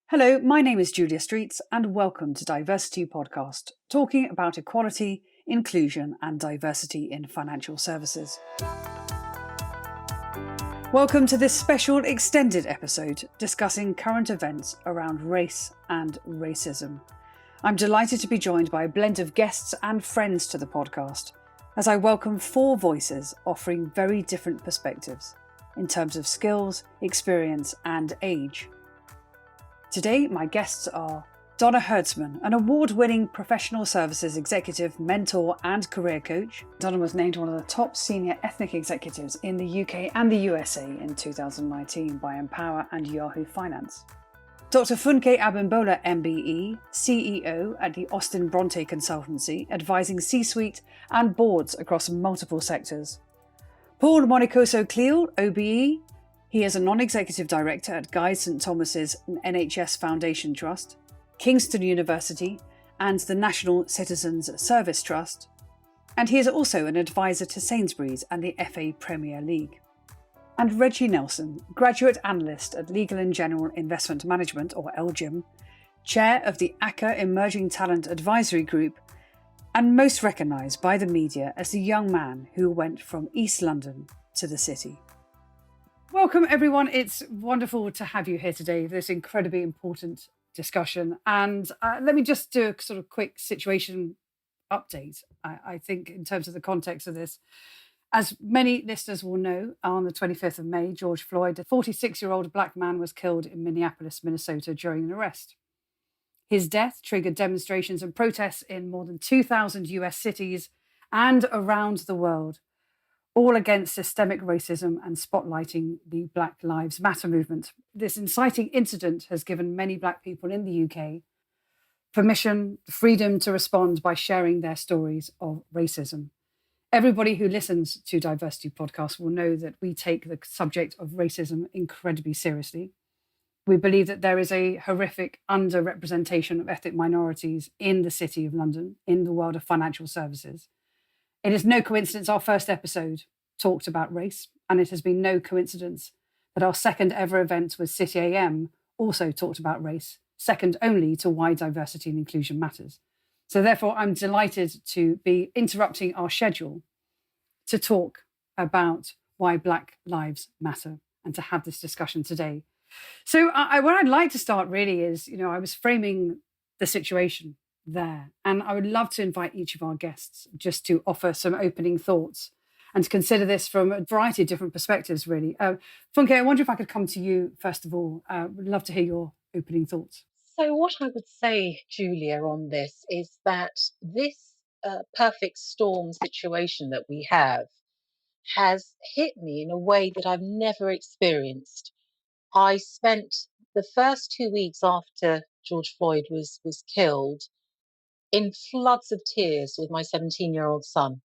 Hello, my name is Julia Streets and welcome to DiverCity Podcast, talking about equality, inclusion and diversity in financial services. Welcome to this special extended episode discussing current events around race and racism. I'm delighted to be joined by a blend of guests and friends to the podcast, as I welcome four voices offering very different perspectives in terms of skills, experience and age. Today, my guests are Donna Herdsman, an award-winning professional services executive, mentor and career coach. Donna was named one of the top senior ethnic executives in the UK and the USA in 2019 by Empower and Yahoo Finance. Dr. Funke Abimbola MBE, CEO at the Austen Bronte Consultancy, advising C-suite and boards across multiple sectors. Paul Monekosso Cleal OBE. He is a non-executive director at Guy St Thomas's NHS Foundation Trust, Kingston University and the National Citizens Service Trust, and he is also an advisor to Sainsbury's and the FA Premier League. And Reggie Nelson, graduate analyst at Legal and General Investment Management, or LGIM, chair of the ACCA Emerging Talent Advisory Group, and most recognised by the media as the young man who went from East London to the city. Welcome everyone, it's wonderful to have you here today for this incredibly important discussion. And let me just do a sort of quick situation update. I think in terms of the context of this, as many listeners will know, on the 25th of May, George Floyd, a 46-year-old black man, was killed in Minneapolis, Minnesota during an arrest. His death triggered demonstrations and protests in more than 2,000 US cities and around the world, all against systemic racism and spotlighting the Black Lives Matter movement. This inciting incident has given many Black people in the UK permission, freedom to respond by sharing their stories of racism. Everybody who listens to DiverCity Podcast will know that we take the subject of racism incredibly seriously. We believe that there is a horrific underrepresentation of ethnic minorities in the City of London, in the world of financial services. It is no coincidence our first episode talked about race, and it has been no coincidence that our second ever event with City AM also talked about race, second only to why diversity and inclusion matters. So therefore, I'm delighted to be interrupting our schedule to talk about why Black Lives Matter and to have this discussion today. So what I'd like to start really is, I was framing the situation there. And I would love to invite each of our guests just to offer some opening thoughts and to consider this from a variety of different perspectives, really. Funke, I wonder if I could come to you first of all. Would love to hear your opening thoughts. So what I would say, Julia, on this is that this perfect storm situation that we have has hit me in a way that I've never experienced. I spent the first 2 weeks after George Floyd was killed in floods of tears with my 17-year-old son.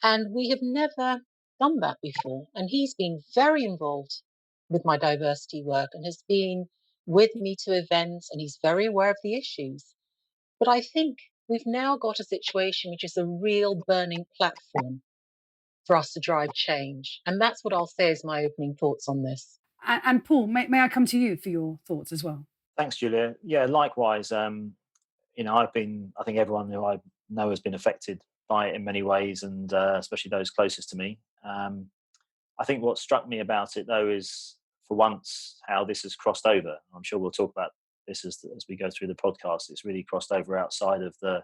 And we have never done that before. And he's been very involved with my diversity work and has been with me to events, and he's very aware of the issues. But I think we've now got a situation which is a real burning platform for us to drive change. And that's what I'll say as my opening thoughts on this. And Paul, may I come to you for your thoughts as well? Thanks, Julia. Yeah, likewise. I think everyone who I know has been affected by it in many ways, and especially those closest to me. I think what struck me about it, though, is for once how this has crossed over. I'm sure we'll talk about this as we go through the podcast. It's really crossed over outside of the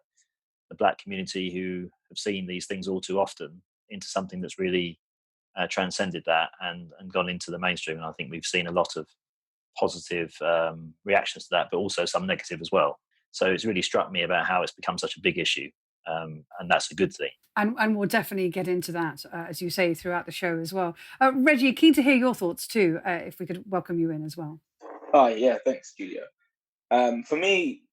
Black community who have seen these things all too often into something that's really transcended that and gone into the mainstream. And I think we've seen a lot of positive reactions to that, but also some negative as well. So it's really struck me about how it's become such a big issue. And that's a good thing. And we'll definitely get into that, as you say, throughout the show as well. Reggie, keen to hear your thoughts too, if we could welcome you in as well. Oh, yeah, thanks, Julia. For me,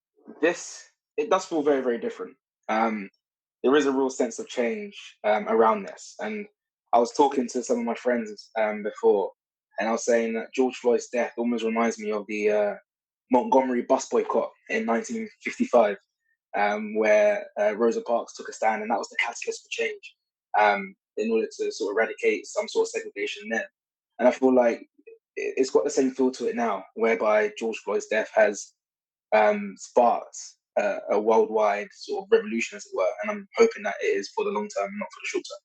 it does feel very, very different. There is a real sense of change around this. And I was talking to some of my friends before, and I was saying that George Floyd's death almost reminds me of the Montgomery bus boycott in 1955. Where Rosa Parks took a stand, and that was the catalyst for change in order to sort of eradicate some sort of segregation then. And I feel like it's got the same feel to it now, whereby George Floyd's death has sparked a worldwide sort of revolution, as it were. And I'm hoping that it is for the long term, not for the short term.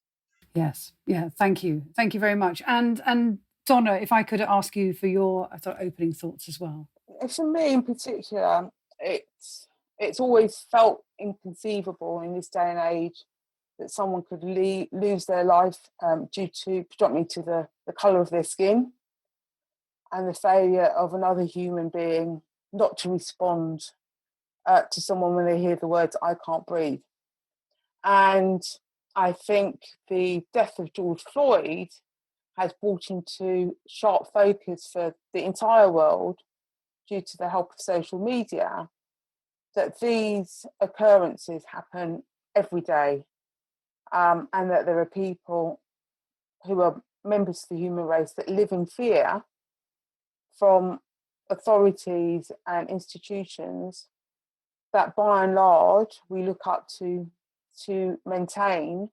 Yes. Yeah. Thank you. Thank you very much. And Donna, if I could ask you for your opening thoughts as well. For me in particular, it's always felt inconceivable in this day and age that someone could lose their life due to predominantly to the colour of their skin and the failure of another human being not to respond to someone when they hear the words, "I can't breathe." And I think the death of George Floyd has brought into sharp focus for the entire world, due to the help of social media, that these occurrences happen every day, and that there are people who are members of the human race that live in fear from authorities and institutions that by and large we look up to maintain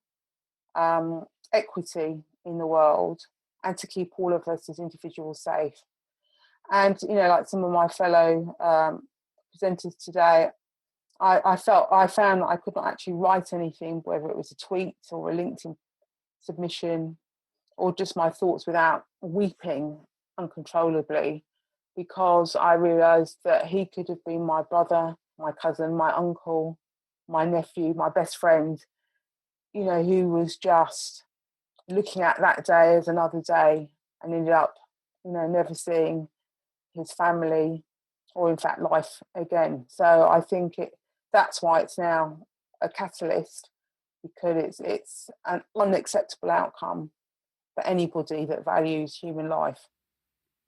equity in the world and to keep all of us as individuals safe. And, like some of my fellow presenters today, I found that I could not actually write anything, whether it was a tweet or a LinkedIn submission or just my thoughts, without weeping uncontrollably, because I realised that he could have been my brother, my cousin, my uncle, my nephew, my best friend, who was just looking at that day as another day and ended up, never seeing his family or in fact life again. So I think that's why it's now a catalyst, because it's an unacceptable outcome for anybody that values human life.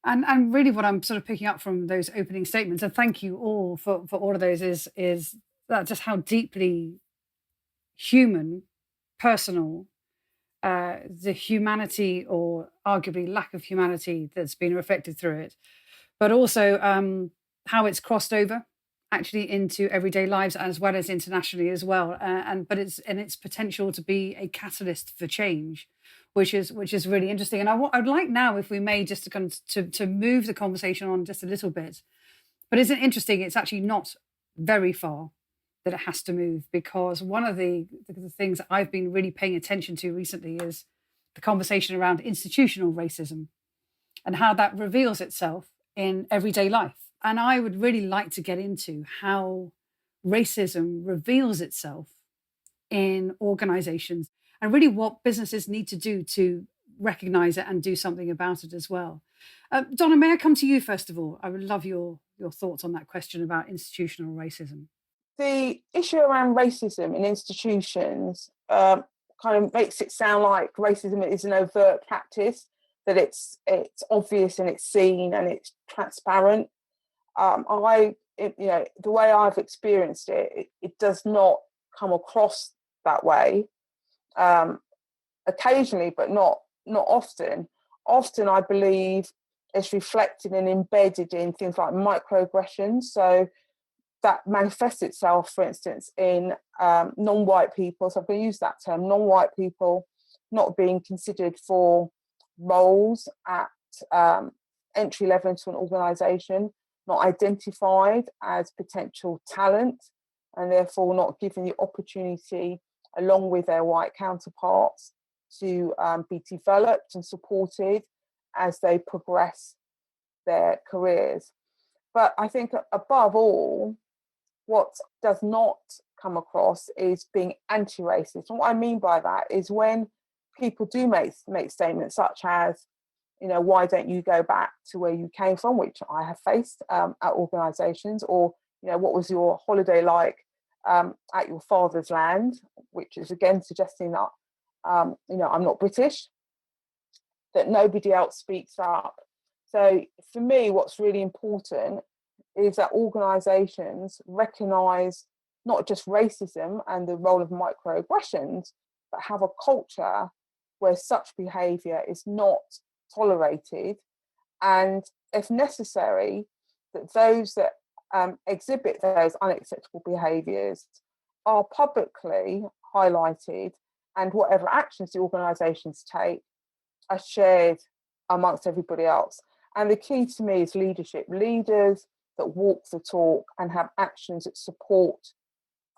And really what I'm sort of picking up from those opening statements, and thank you all for all of those, is that just how deeply human, personal, the humanity or arguably lack of humanity that's been reflected through it, but also how it's crossed over actually into everyday lives as well as internationally as well, but its potential to be a catalyst for change, which is really interesting. And I'd like now, if we may, just to kind of to move the conversation on just a little bit. But isn't it interesting? It's actually not very far that it has to move, because one of the things that I've been really paying attention to recently is the conversation around institutional racism and how that reveals itself in everyday life. And I would really like to get into how racism reveals itself in organizations and really what businesses need to do to recognize it and do something about it as well. Donna, may I come to you first of all? I would love your thoughts on that question about institutional racism. The issue around racism in institutions kind of makes it sound like racism is an overt practice, that it's obvious and it's seen and it's transparent. The way I've experienced it does not come across that way. Occasionally, but not often. Often, I believe it's reflected and embedded in things like microaggressions. So that manifests itself, for instance, in non-white people. So I'm going to use that term, non-white people not being considered for roles at entry level into an organisation, not identified as potential talent, and therefore not given the opportunity, along with their white counterparts, to be developed and supported as they progress their careers. But I think above all, what does not come across is being anti-racist. And what I mean by that is when people do make statements such as, why don't you go back to where you came from, which I have faced at organisations, or, what was your holiday like at your father's land, which is again suggesting that, I'm not British, that nobody else speaks up. So for me, what's really important is that organisations recognise not just racism and the role of microaggressions, but have a culture where such behaviour is not tolerated, and if necessary, that those that exhibit those unacceptable behaviours are publicly highlighted, and whatever actions the organisations take are shared amongst everybody else. And the key to me is leadership. Leaders that walk the talk and have actions that support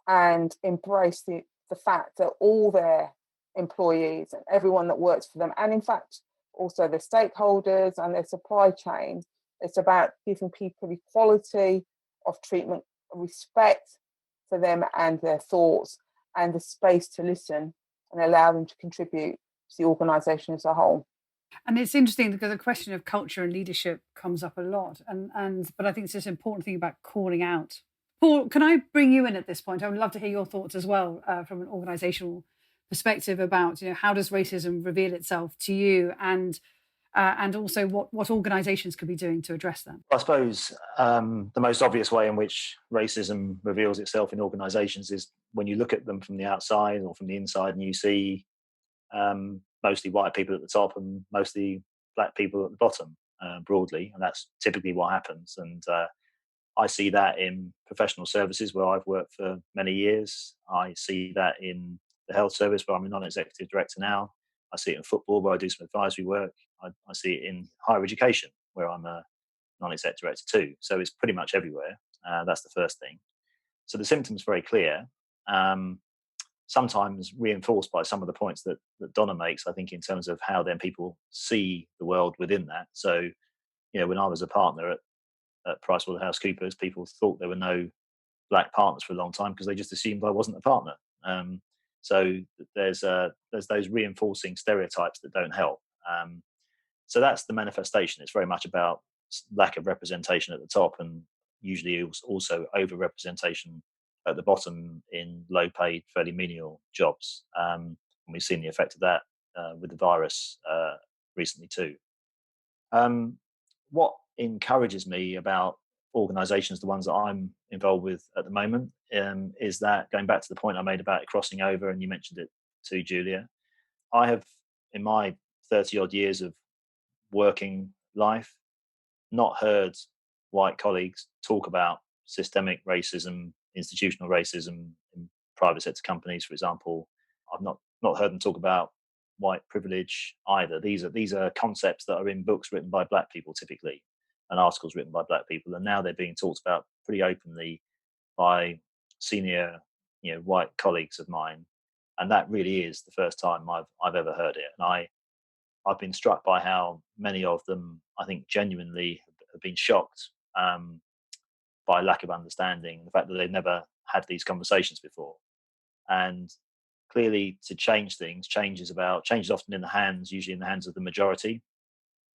and embrace the fact that all their employees and everyone that works for them, and in fact also their stakeholders and their supply chain, it's about giving people equality of treatment, respect for them and their thoughts, and the space to listen and allow them to contribute to the organisation as a whole. And it's interesting because the question of culture and leadership comes up a lot. But I think it's this important thing about calling out. Paul, can I bring you in at this point? I would love to hear your thoughts as well from an organisational perspective about, how does racism reveal itself to you, and also what organisations could be doing to address them. I suppose the most obvious way in which racism reveals itself in organisations is when you look at them from the outside or from the inside, and you see mostly white people at the top and mostly black people at the bottom, broadly, and that's typically what happens. And I see that in professional services where I've worked for many years. I see that in the health service where I'm a non-executive director now. I see it in football where I do some advisory work. I see it in higher education where I'm a non-exec director too. So it's pretty much everywhere. That's the first thing. So the symptom's very clear. Sometimes reinforced by some of the points that Donna makes, I think, in terms of how then people see the world within that. So, when I was a partner at PricewaterhouseCoopers, people thought there were no black partners for a long time because they just assumed I wasn't a partner. So there's those reinforcing stereotypes that don't help. So that's the manifestation. It's very much about lack of representation at the top, and usually also over-representation at the bottom in low-paid, fairly menial jobs. And we've seen the effect of that with the virus recently too. What encourages me about organisations, the ones that I'm involved with at the moment, is that, going back to the point I made about it crossing over, and you mentioned it too, Julia, I have, in my 30-odd years of working life, not heard white colleagues talk about systemic racism, institutional racism in private sector companies, for example. I've not heard them talk about white privilege either. These are concepts that are in books written by black people typically, and articles written by black people, and now they're being talked about pretty openly by senior, white colleagues of mine, and that really is the first time I've ever heard it. And I've been struck by how many of them, I think, genuinely have been shocked by lack of understanding, the fact that they've never had these conversations before. And clearly, to change things, change is often usually in the hands of the majority.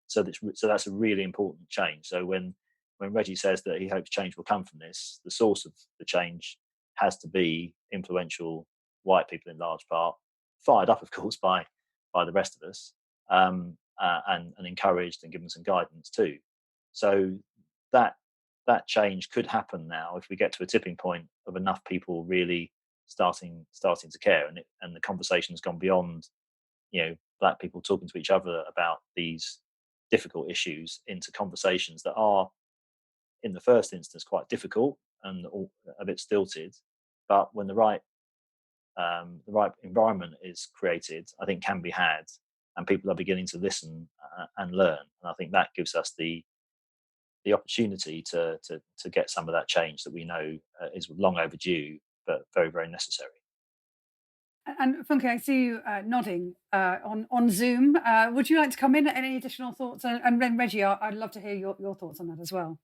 So that's a really important change. So when Reggie says that he hopes change will come from this, the source of the change has to be influential white people in large part, fired up, of course, by the rest of us, and encouraged and given some guidance too. So that change could happen now if we get to a tipping point of enough people really starting to care, and the conversation has gone beyond black people talking to each other about these difficult issues into conversations that are, in the first instance, quite difficult and a bit stilted, but when the right environment is created, I think can be had, and people are beginning to listen and learn. And I think that gives us the opportunity to get some of that change that we know is long overdue, but very, very necessary. And Funke, I see you nodding on Zoom. Would you like to come in? Any additional thoughts? And then Reggie, I'd love to hear your thoughts on that as well.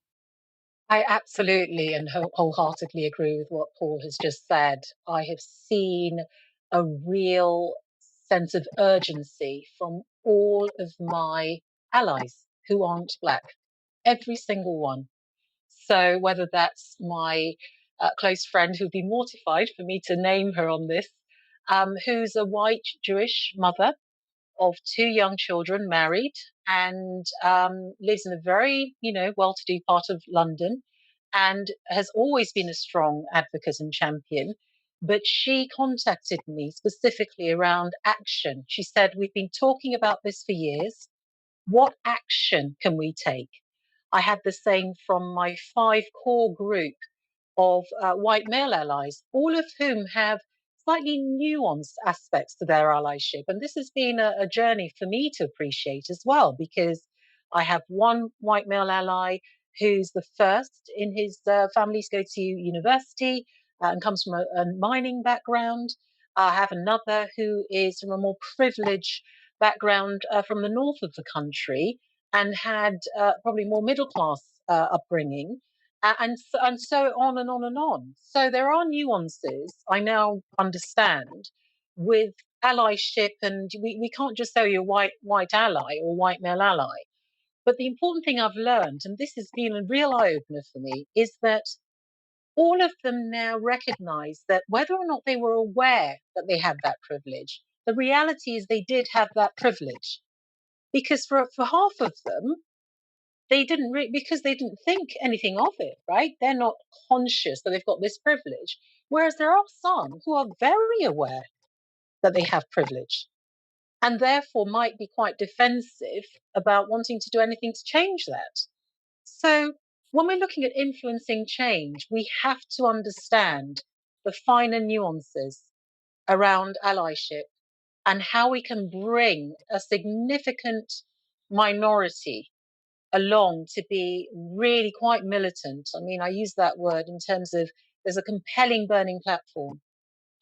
I absolutely and wholeheartedly agree with what Paul has just said. I have seen a real sense of urgency from all of my allies who aren't black, every single one. So whether that's my close friend who'd be mortified for me to name her on this, who's a white Jewish mother of 2 young children, married, and lives in a very, well-to-do part of London, and has always been a strong advocate and champion. But she contacted me specifically around action. She said, "We've been talking about this for years. What action can we take?" I had the same from my 5 core group of white male allies, all of whom have slightly nuanced aspects to their allyship. And this has been a journey for me to appreciate as well, because I have one white male ally who's the first in his family to go to university and comes from a mining background. I have another who is from a more privileged background from the north of the country and had probably more middle class upbringing, and so on and on and on. So there are nuances I now understand with allyship, and we can't just say you're white ally or white male ally. But the important thing I've learned, and this has been a real eye opener for me, is that all of them now recognize that whether or not they were aware that they had that privilege, the reality is they did have that privilege. Because for half of them, they didn't because they didn't think anything of it, right? They're not conscious that they've got this privilege. Whereas there are some who are very aware that they have privilege and therefore might be quite defensive about wanting to do anything to change that. So when we're looking at influencing change, we have to understand the finer nuances around allyship and how we can bring a significant minority along to be really quite militant. I mean, I use that word in terms of there's a compelling burning platform.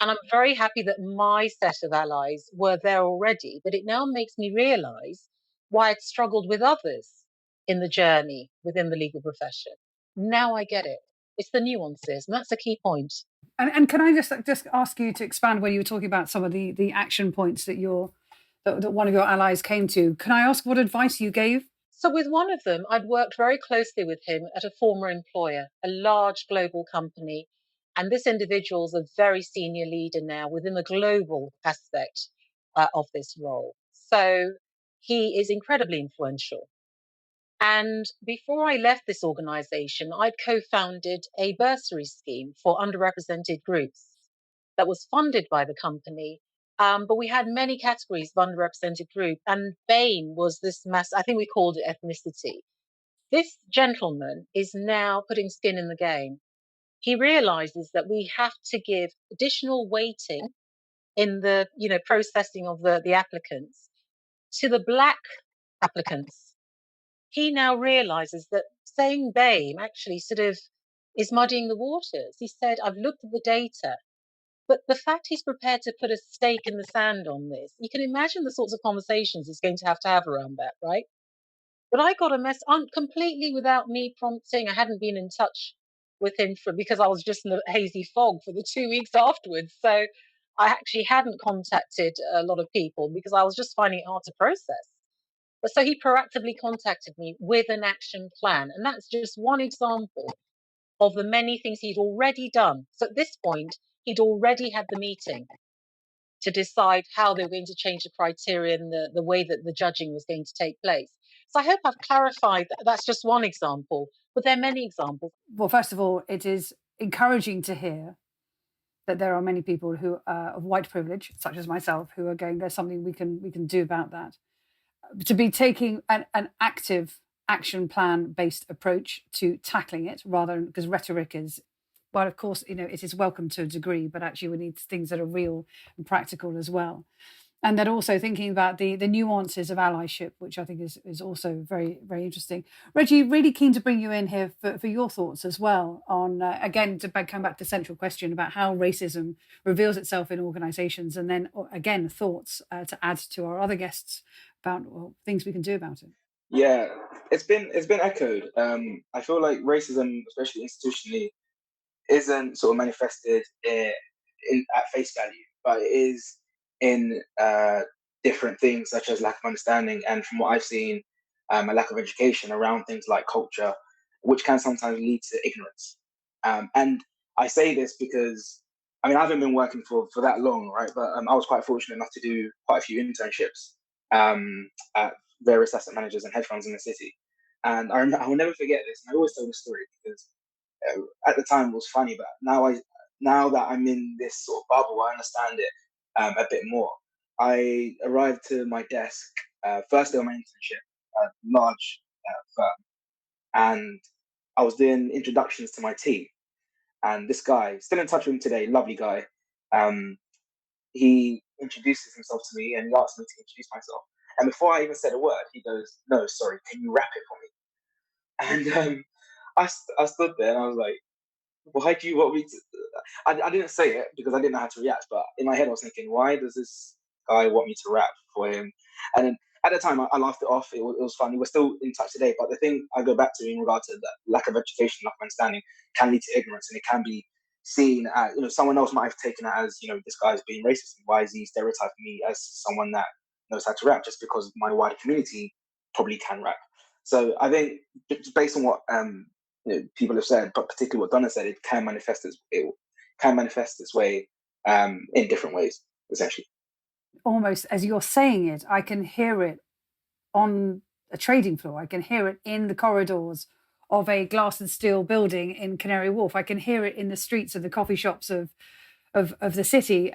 And I'm very happy that my set of allies were there already, but it now makes me realize why I'd struggled with others in the journey within the legal profession. Now I get it. It's the nuances, and that's a key point. And can I just ask you to expand when you were talking about some of the action points that that one of your allies came to? Can I ask what advice you gave? So with one of them, I'd worked very closely with him at a former employer, a large global company. And this individual is a very senior leader now within the global aspect of this role. So he is incredibly influential. And before I left this organization, I'd co-founded a bursary scheme for underrepresented groups that was funded by the company. But we had many categories of underrepresented group, and BAME was this I think we called it ethnicity. This gentleman is now putting skin in the game. He realizes that we have to give additional weighting in the processing of the applicants to the Black applicants. He now realizes that saying BAME actually sort of is muddying the waters. He said, I've looked at the data, but the fact he's prepared to put a stake in the sand on this, you can imagine the sorts of conversations he's going to have around that, right? But I got a mess completely without me prompting. I hadn't been in touch with him because I was just in a hazy fog for the 2 weeks afterwards. So I actually hadn't contacted a lot of people because I was just finding it hard to process. But so he proactively contacted me with an action plan. And that's just one example of the many things he'd already done. So at this point, he'd already had the meeting to decide how they were going to change the criteria and the way that the judging was going to take place. So I hope I've clarified that that's just one example, but there are many examples. Well, first of all, it is encouraging to hear that there are many people who are of white privilege, such as myself, who are going, there's something we can do about that. To be taking an active action plan based approach to tackling it, rather than, because rhetoric is, well, of course, it is welcome to a degree, but actually we need things that are real and practical as well. And then also thinking about the nuances of allyship, which I think is also very, very interesting. Reggie, really keen to bring you in here for your thoughts as well on, again, to come back to the central question about how racism reveals itself in organisations, and then, again, thoughts to add to our other guests about things we can do about it. Yeah, it's been echoed. I feel like racism, especially institutionally, isn't sort of manifested at face value, but it is in different things such as lack of understanding, and from what I've seen, a lack of education around things like culture, which can sometimes lead to ignorance. And I say this because, I mean, I haven't been working for that long, right? But I was quite fortunate enough to do quite a few internships at various asset managers and hedge funds in the city. And I will never forget this. And I always tell the story because at the time it was funny, but now that I'm in this sort of bubble, I understand it a bit more. I arrived to my desk first day of my internship at a large firm, and I was doing introductions to my team. And this guy, still in touch with him today, lovely guy, he introduces himself to me and he asked me to introduce myself. And before I even said a word, he goes, "No, sorry, can you rap it for me?" And I stood there and I was like, why do you want me to? I didn't say it because I didn't know how to react, but in my head I was thinking, why does this guy want me to rap for him? And then at the time I laughed it off. It was funny. We're still in touch today, but the thing I go back to in regard to that lack of education, lack of understanding, can lead to ignorance, and it can be seen as, someone else might have taken it as, this guy's being racist. Why is he stereotyping me as someone that knows how to rap just because my wider community probably can rap? So I think just based on what people have said, but particularly what Donna said, it can manifest its way in different ways, essentially. Almost as you're saying it, I can hear it on a trading floor. I can hear it in the corridors of a glass and steel building in Canary Wharf. I can hear it in the streets of the coffee shops of the city,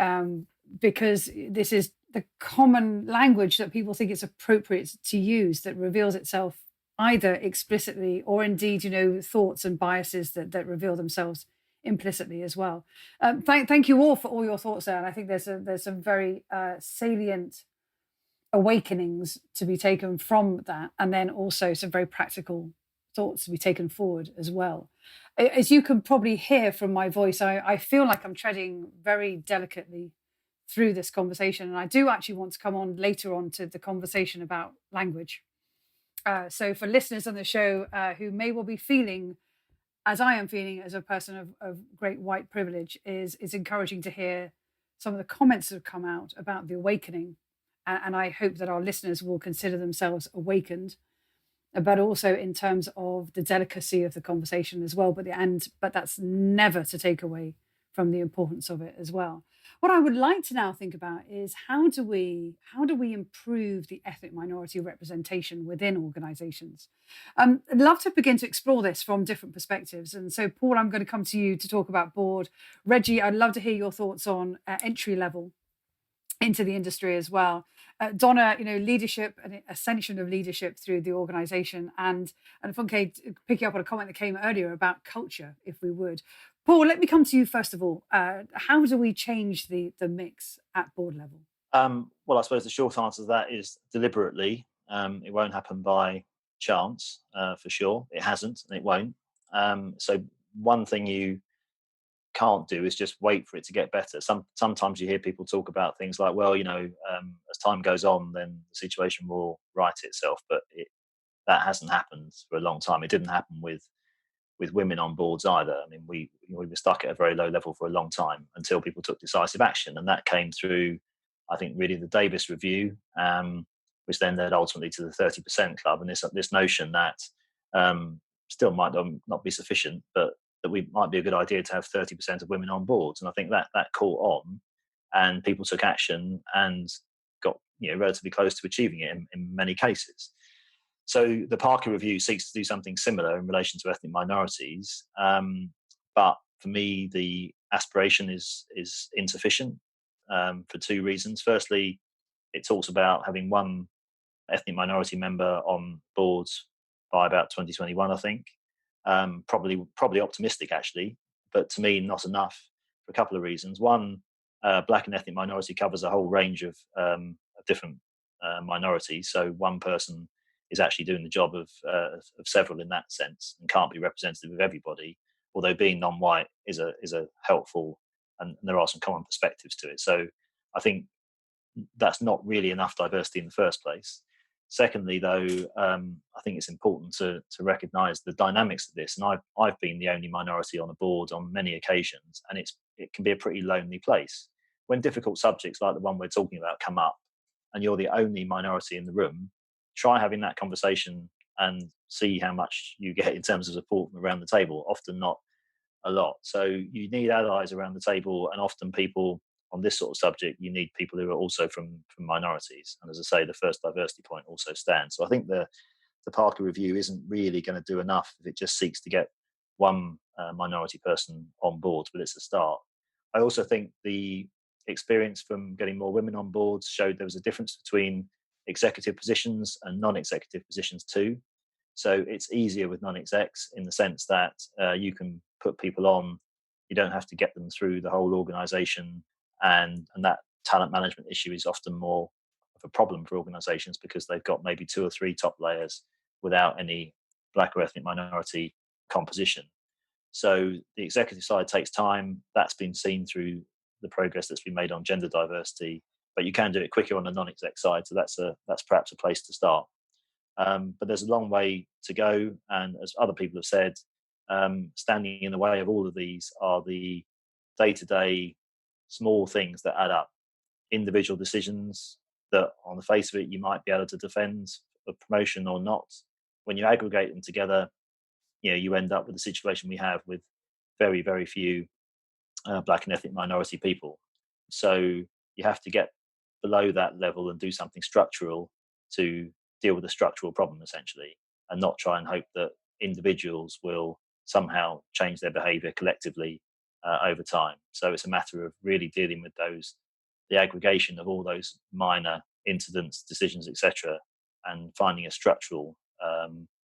because this is the common language that people think it's appropriate to use, that reveals itself either explicitly or indeed, thoughts and biases that reveal themselves implicitly as well. Thank you all for all your thoughts there. And I think there's some very salient awakenings to be taken from that, and then also some very practical thoughts to be taken forward as well. As you can probably hear from my voice, I feel like I'm treading very delicately through this conversation, and I do actually want to come on later on to the conversation about language. So for listeners on the show who may well be feeling, as I am feeling as a person of great white privilege, is encouraging to hear some of the comments that have come out about the awakening. And I hope that our listeners will consider themselves awakened, but also in terms of the delicacy of the conversation as well. But that's never to take away from the importance of it as well. What I would like to now think about is how do we improve the ethnic minority representation within organisations? I'd love to begin to explore this from different perspectives. And so, Paul, I'm going to come to you to talk about board. Reggie, I'd love to hear your thoughts on entry level into the industry as well. Donna, leadership and ascension of leadership through the organisation, and Funke, picking up on a comment that came earlier about culture, if we would. Paul, let me come to you first of all. How do we change the mix at board level? Well, I suppose the short answer to that is deliberately. It won't happen by chance, for sure. It hasn't, and it won't. So one thing you can't do is just wait for it to get better. Sometimes you hear people talk about things like, well, as time goes on, then the situation will right itself. But that hasn't happened for a long time. It didn't happen with women on boards either. I mean, we were stuck at a very low level for a long time until people took decisive action, and that came through, I think, really the Davis Review, which then led ultimately to the 30% Club, and this notion that still might not be sufficient, but that we might be a good idea to have 30% of women on boards. And I think that caught on, and people took action and got relatively close to achieving it in many cases. So the Parker Review seeks to do something similar in relation to ethnic minorities, but for me the aspiration is insufficient for two reasons. Firstly, it talks about having one ethnic minority member on boards by about 2021, I think. Probably optimistic actually, but to me not enough for a couple of reasons. One, black and ethnic minority covers a whole range of different minorities, so one person is actually doing the job of several in that sense and can't be representative of everybody, although being non-white is a helpful, and there are some common perspectives to it. So I think that's not really enough diversity in the first place. Secondly, though, I think it's important to recognise the dynamics of this. And I've been the only minority on a board on many occasions, and it can be a pretty lonely place. When difficult subjects like the one we're talking about come up, and you're the only minority in the room, try having that conversation and see how much you get in terms of support from around the table. Often not a lot. So you need allies around the table, and often people on this sort of subject, you need people who are also from minorities. And as I say, the first diversity point also stands. So I think the Parker Review isn't really going to do enough if it just seeks to get one minority person on board, but it's a start. I also think the experience from getting more women on boards showed there was a difference between executive positions and non-executive positions too. So it's easier with non-execs in the sense that you can put people on, you don't have to get them through the whole organisation, and that talent management issue is often more a problem for organisations because they've got maybe 2 or 3 top layers without any black or ethnic minority composition. So the executive side takes time. That's been seen through the progress that's been made on gender diversity, but you can do it quicker on the non-exec side. So that's perhaps a place to start. But there's a long way to go, and as other people have said, standing in the way of all of these are the day-to-day small things that add up. Individual decisions that, on the face of it, you might be able to defend a promotion or not. When you aggregate them together, you end up with the situation we have with very, very few black and ethnic minority people. So you have to get below that level and do something structural to deal with the structural problem, essentially, and not try and hope that individuals will somehow change their behaviour collectively over time. So it's a matter of really dealing with the aggregation of all those minor incidents, decisions, etc., and finding a structural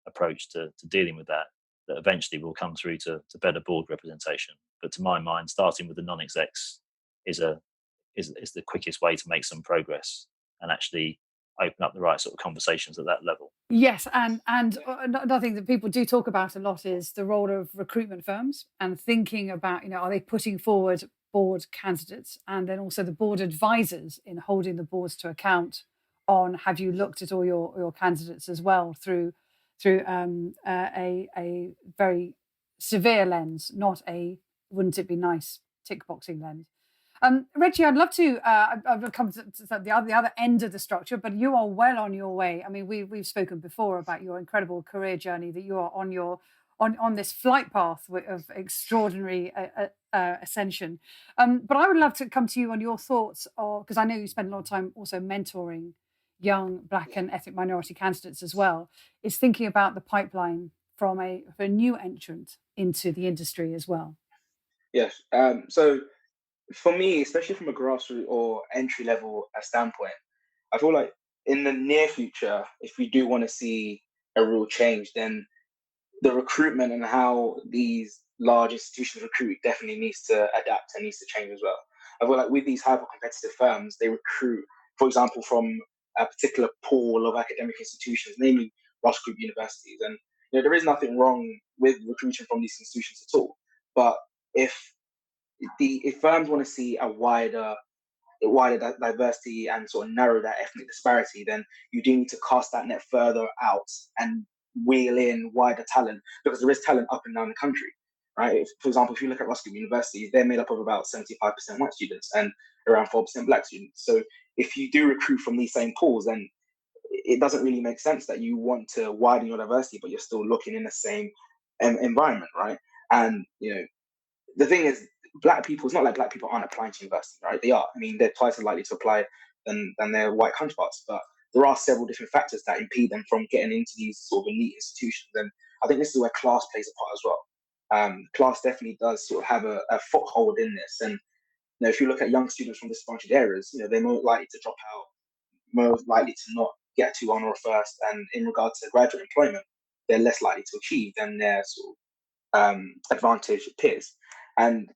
approach to dealing with that eventually will come through to better board representation. But to my mind, starting with the non-execs is the quickest way to make some progress and actually open up the right sort of conversations at that level. Yes, and another thing that people do talk about a lot is the role of recruitment firms and thinking about, are they putting forward board candidates, and then also the board advisors in holding the boards to account on, have you looked at all your candidates as well through a very severe lens, not a wouldn't it be nice tick boxing lens. Reggie, I'd love to. I've come to the other end of the structure, but you are well on your way. I mean, we've spoken before about your incredible career journey, that you are on this flight path of extraordinary ascension. But I would love to come to you on your thoughts, because I know you spend a lot of time also mentoring young black and ethnic minority candidates as well. Is thinking about the pipeline for a new entrant into the industry as well. Yes. So for me, especially from a grassroots or entry level standpoint, I feel like in the near future, if we do want to see a real change, then the recruitment and how these large institutions recruit definitely needs to adapt and needs to change as well. I feel like with these hyper competitive firms, they recruit, for example, from a particular pool of academic institutions, namely Rush Group universities. And there is nothing wrong with recruiting from these institutions at all. But if firms want to see a wider diversity and sort of narrow that ethnic disparity, then you do need to cast that net further out and wheel in wider talent, because there is talent up and down the country, right? For example, if you look at Ruskin University, they're made up of about 75% white students and around 4% black students. So if you do recruit from these same pools, then it doesn't really make sense that you want to widen your diversity, but you're still looking in the same environment, right? And the thing is, black people, it's not like black people aren't applying to university, right? They are. I mean, they're twice as likely to apply than their white counterparts, but there are several different factors that impede them from getting into these sort of elite institutions. And I think this is where class plays a part as well. Class definitely does sort of have a foothold in this. And if you look at young students from disadvantaged areas, they're more likely to drop out, more likely to not get to honour or first, and in regard to graduate employment, they're less likely to achieve than their sort of advantaged peers. And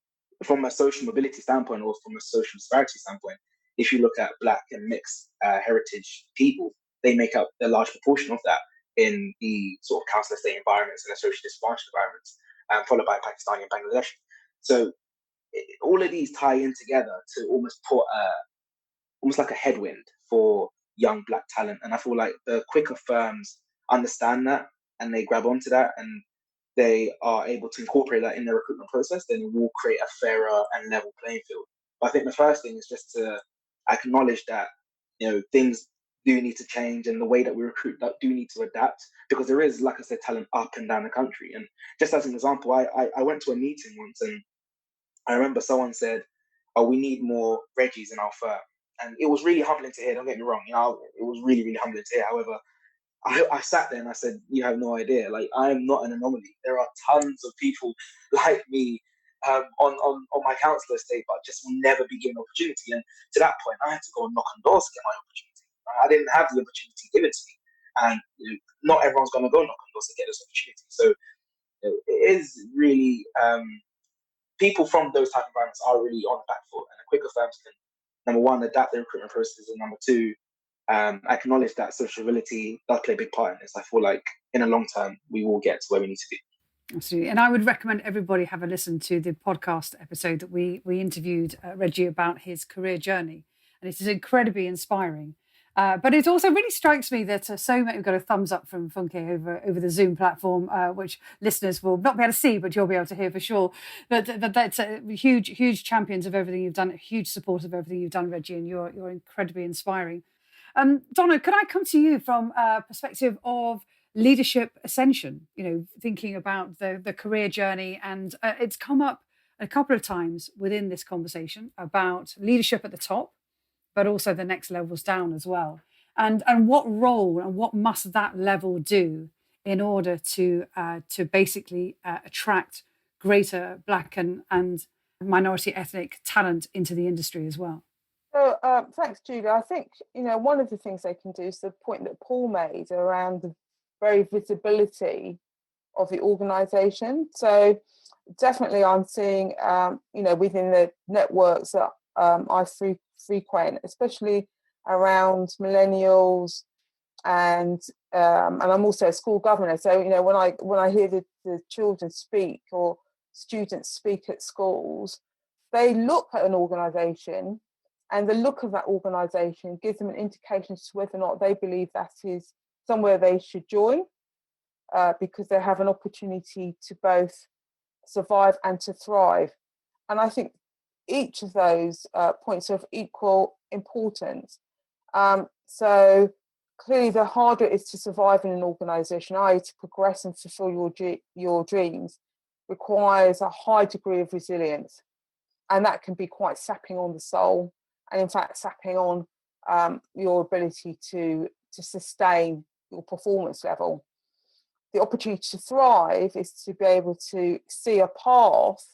from a social mobility standpoint, or from a social disparity standpoint, if you look at black and mixed heritage people, they make up a large proportion of that in the sort of council estate environments and the socially disadvantaged environments, followed by Pakistani and Bangladesh. So all of these tie in together to almost put almost like a headwind for young black talent. And I feel like the quicker firms understand that and they grab onto that and they are able to incorporate that in their recruitment process, then it will create a fairer and level playing field. But I think the first thing is just to acknowledge that things do need to change, and the way that we recruit that do need to adapt, because there is, like I said, talent up and down the country. And just as an example, I went to a meeting once, and I remember someone said, "Oh, we need more Reggies in our firm," and it was really humbling to hear. Don't get me wrong, it was really, really humbling to hear. However, I sat there and I said, "You have no idea. Like, I am not an anomaly. There are tons of people like me on my council estate, but just will never be given opportunity." And to that point, I had to go and knock on doors to get my opportunity. I didn't have the opportunity given to me, and not everyone's going to go knock on doors to get this opportunity. So it is really people from those type of environments are really on the back foot, and the quicker firms can, number one, adapt their recruitment processes, and number two, acknowledge that sociability does play a big part in this. I feel like in the long term, we will get to where we need to be. Absolutely. And I would recommend everybody have a listen to the podcast episode that we interviewed Reggie about his career journey. And it is incredibly inspiring. But it also really strikes me that so many, we've got a thumbs up from Funke over the Zoom platform, which listeners will not be able to see, but you'll be able to hear for sure. But that's huge champions of everything you've done, a huge support of everything you've done, Reggie, and you're incredibly inspiring. Donna, could I come to you from a perspective of leadership ascension, thinking about the career journey, and it's come up a couple of times within this conversation about leadership at the top, but also the next levels down as well. And what role and what must that level do in order to basically attract greater Black and minority ethnic talent into the industry as well? So thanks, Julia. I think, one of the things they can do is the point that Paul made around the very visibility of the organisation. So definitely I'm seeing, within the networks that I frequent, especially around millennials, and I'm also a school governor. So when I hear the children speak or students speak at schools, they look at an organisation, and the look of that organisation gives them an indication as to whether or not they believe that is somewhere they should join, because they have an opportunity to both survive and to thrive. And I think each of those points are of equal importance. So clearly the harder it is to survive in an organisation, i.e. to progress and fulfil your dreams, requires a high degree of resilience. And that can be quite sapping on the soul, and in fact sapping on your ability to sustain your performance level. The opportunity to thrive is to be able to see a path,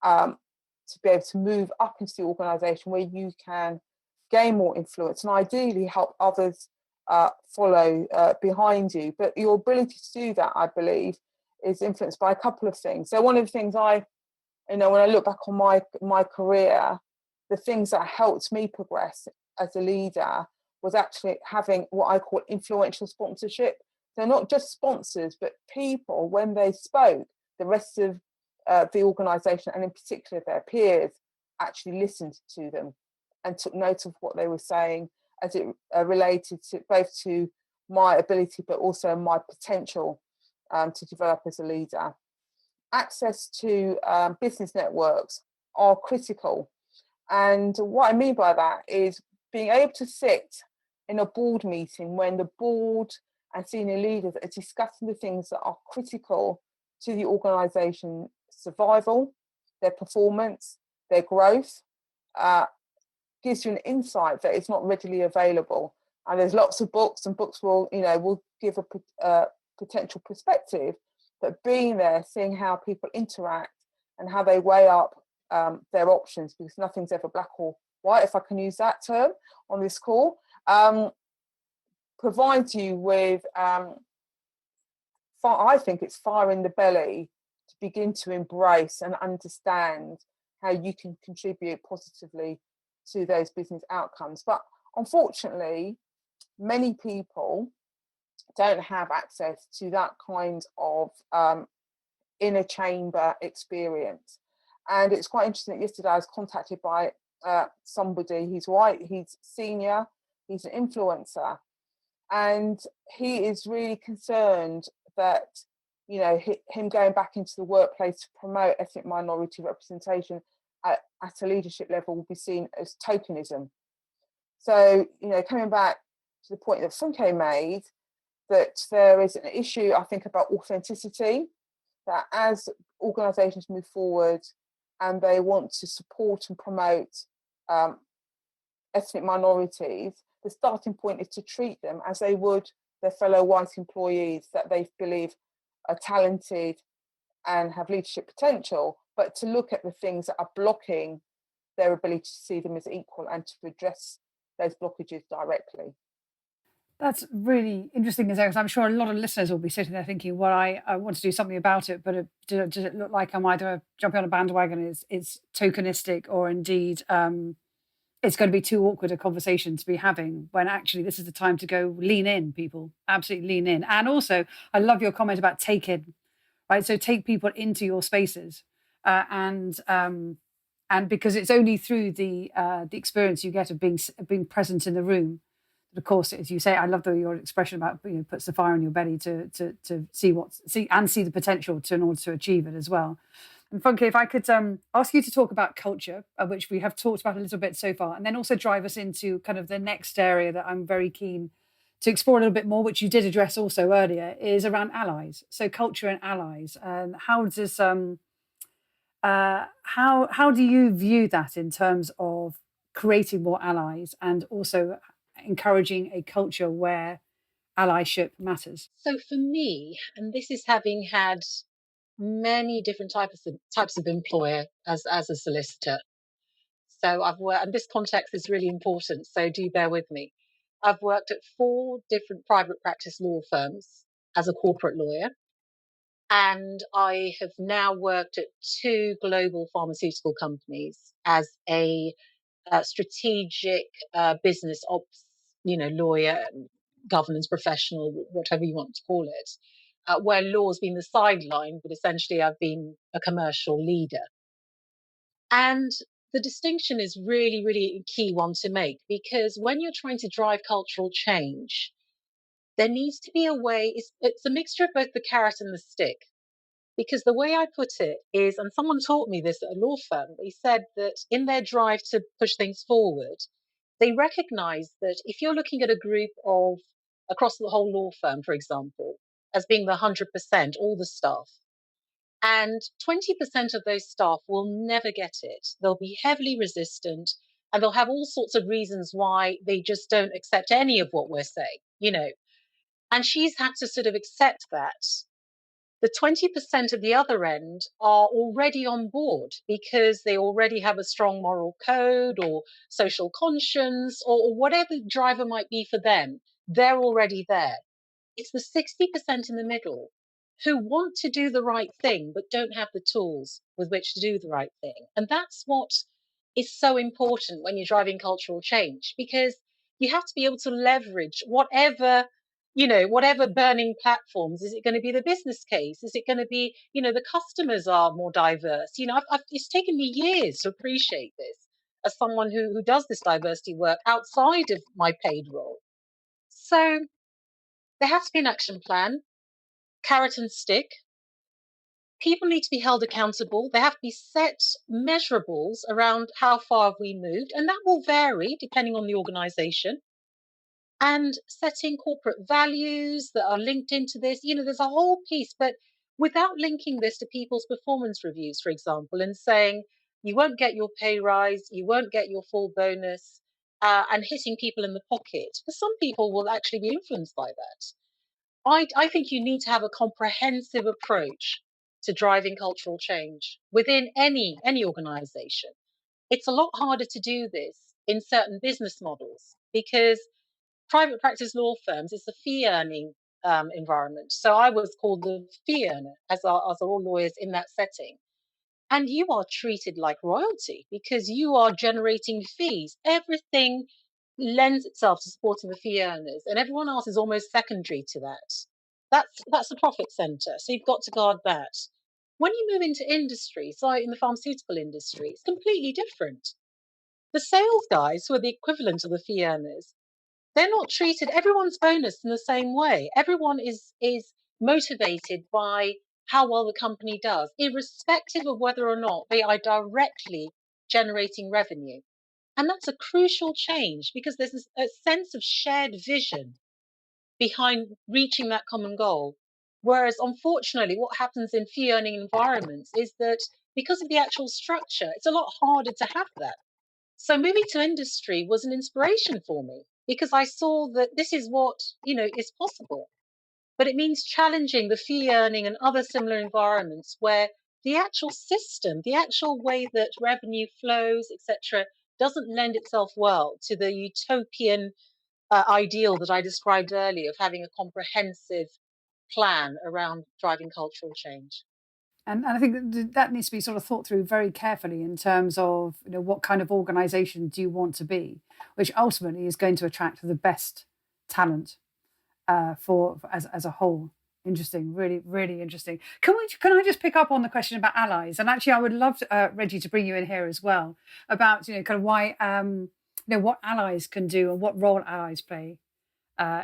to be able to move up into the organisation where you can gain more influence and ideally help others follow behind you. But your ability to do that, I believe, is influenced by a couple of things. So one of the things when I look back on my career, the things that helped me progress as a leader was actually having what I call influential sponsorship. So not just sponsors, but people, when they spoke, the rest of the organisation, and in particular their peers, actually listened to them and took note of what they were saying as it related to both to my ability, but also my potential to develop as a leader. Access to business networks are critical. And what I mean by that is being able to sit in a board meeting when the board and senior leaders are discussing the things that are critical to the organisation's survival, their performance, their growth, gives you an insight that is not readily available. And there's lots of books, and books will give a potential perspective, but being there, seeing how people interact and how they weigh up their options, because nothing's ever black or white, if I can use that term on this call, provides you with, I think it's fire in the belly to begin to embrace and understand how you can contribute positively to those business outcomes. But unfortunately, many people don't have access to that kind of inner chamber experience. And it's quite interesting that yesterday I was contacted by somebody. He's white, he's senior, he's an influencer, and he is really concerned that him going back into the workplace to promote ethnic minority representation at a leadership level will be seen as tokenism. So coming back to the point that Funke made, that there is an issue, I think, about authenticity, that as organisations move forward and they want to support and promote ethnic minorities, the starting point is to treat them as they would their fellow white employees that they believe are talented and have leadership potential, but to look at the things that are blocking their ability to see them as equal and to address those blockages directly. That's really interesting, because I'm sure a lot of listeners will be sitting there thinking, well, I want to do something about it, but does it look like I'm either jumping on a bandwagon, it's tokenistic, or indeed it's going to be too awkward a conversation to be having, when actually this is the time to go lean in, people. Absolutely lean in. And also, I love your comment about take in, right? So take people into your spaces, and because it's only through the experience you get of being present in the room. Of course, as you say, I love your expression about, puts the fire in your belly to see the potential in order to achieve it as well. And Funke, if I could ask you to talk about culture, which we have talked about a little bit so far, and then also drive us into kind of the next area that I'm very keen to explore a little bit more, which you did address also earlier, is around allies. So culture and allies. And how does how do you view that in terms of creating more allies and also encouraging a culture where allyship matters? So for me, and this is having had many different types of employer as a solicitor. So I've worked, and this context is really important, so do bear with me. I've worked at 4 different private practice law firms as a corporate lawyer, and I have now worked at 2 global pharmaceutical companies as a strategic business ops, lawyer, governance professional, whatever you want to call it, where law's been the sideline, but essentially I've been a commercial leader. And the distinction is really, really a key one to make, because when you're trying to drive cultural change, there needs to be a way, it's a mixture of both the carrot and the stick. Because the way I put it is, and someone taught me this at a law firm, they said that in their drive to push things forward, they recognize that if you're looking at a group of, across the whole law firm, for example, as being the 100%, all the staff, and 20% of those staff will never get it. They'll be heavily resistant, and they'll have all sorts of reasons why they just don't accept any of what we're saying. And she's had to sort of accept that the 20% of the other end are already on board because they already have a strong moral code or social conscience, or whatever the driver might be for them. They're already there. It's the 60% in the middle who want to do the right thing but don't have the tools with which to do the right thing. And that's what is so important when you're driving cultural change, because you have to be able to leverage whatever burning platforms. Is it going to be the business case? Is it going to be, the customers are more diverse? It's taken me years to appreciate this as someone who does this diversity work outside of my paid role. So there has to be an action plan, carrot and stick. People need to be held accountable. There have to be set measurables around how far have we moved, and that will vary depending on the organization. And setting corporate values that are linked into this. There's a whole piece, but without linking this to people's performance reviews, for example, and saying you won't get your pay rise, you won't get your full bonus, and hitting people in the pocket. For some people will actually be influenced by that. I think you need to have a comprehensive approach to driving cultural change within any organization. It's a lot harder to do this in certain business models because private practice law firms, it's a fee earning environment. So I was called the fee earner, as are all lawyers in that setting. And you are treated like royalty because you are generating fees. Everything lends itself to supporting the fee earners, and everyone else is almost secondary to that. That's a profit center. So you've got to guard that. When you move into industry, so in the pharmaceutical industry, it's completely different. The sales guys, who are the equivalent of the fee earners, they're not treated, everyone's bonus in the same way. Everyone is motivated by how well the company does, irrespective of whether or not they are directly generating revenue. And that's a crucial change because there's a sense of shared vision behind reaching that common goal. Whereas, unfortunately, what happens in fee earning environments is that because of the actual structure, it's a lot harder to have that. So moving to industry was an inspiration for me because I saw that this is what, is possible. But it means challenging the fee earning and other similar environments where the actual system, the actual way that revenue flows, etc., doesn't lend itself well to the utopian ideal that I described earlier of having a comprehensive plan around driving cultural change. And I think that needs to be sort of thought through very carefully in terms of, what kind of organisation do you want to be, which ultimately is going to attract the best talent as a whole. Interesting, really, really interesting. Can I just pick up on the question about allies? And actually, I would love Reggie to bring you in here as well about kind of why what allies can do and what role allies play